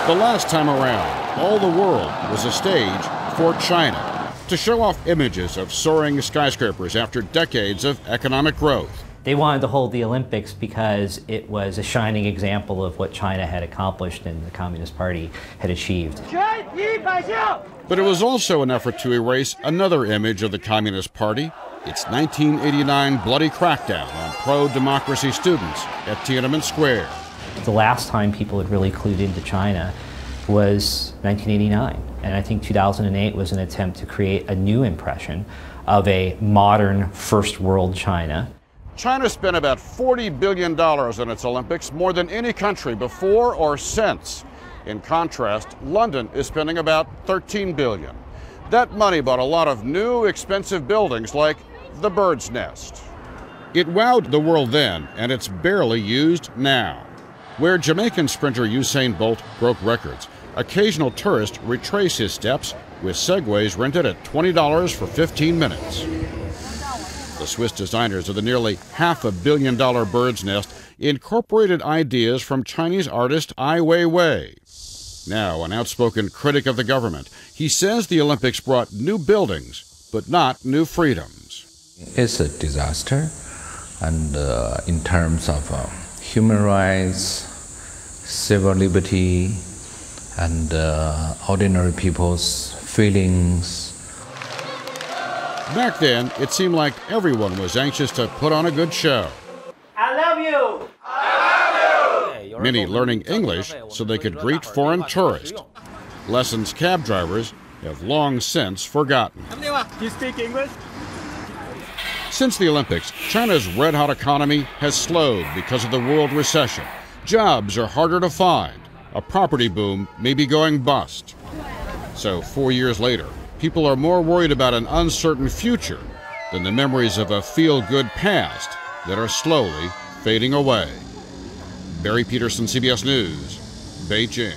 The last time around, all the world was a stage for China to show off images of soaring skyscrapers after decades of economic growth. They wanted to hold the Olympics because it was a shining example of what China had accomplished and the Communist Party had achieved. But it was also an effort to erase another image of the Communist Party, its 1989 bloody crackdown on pro-democracy students at Tiananmen Square. The last time people had really clued into China was 1989, and I think 2008 was an attempt to create a new impression of a modern first world China. China spent about $40 billion on its Olympics, more than any country before or since. In contrast, London is spending about $13 billion. That money bought a lot of new, expensive buildings like the Bird's Nest. It wowed the world then, and it's barely used now. Where Jamaican sprinter Usain Bolt broke records, occasional tourists retrace his steps with Segways rented at $20 for 15 minutes. The Swiss designers of the nearly $500 million Bird's Nest incorporated ideas from Chinese artist Ai Weiwei. Now an outspoken critic of the government, he says the Olympics brought new buildings, but not new freedoms. It's a disaster, and in terms of human rights, civil liberty, and ordinary people's feelings. Back then, it seemed like everyone was anxious to put on a good show. I love you! I love you! Many learning English so they could greet foreign tourists. Lessons cab drivers have long since forgotten. Do you speak English? Since the Olympics, China's red-hot economy has slowed because of the world recession. Jobs are harder to find. A property boom may be going bust. So 4 years later, people are more worried about an uncertain future than the memories of a feel-good past that are slowly fading away. Barry Petersen, CBS News, Beijing.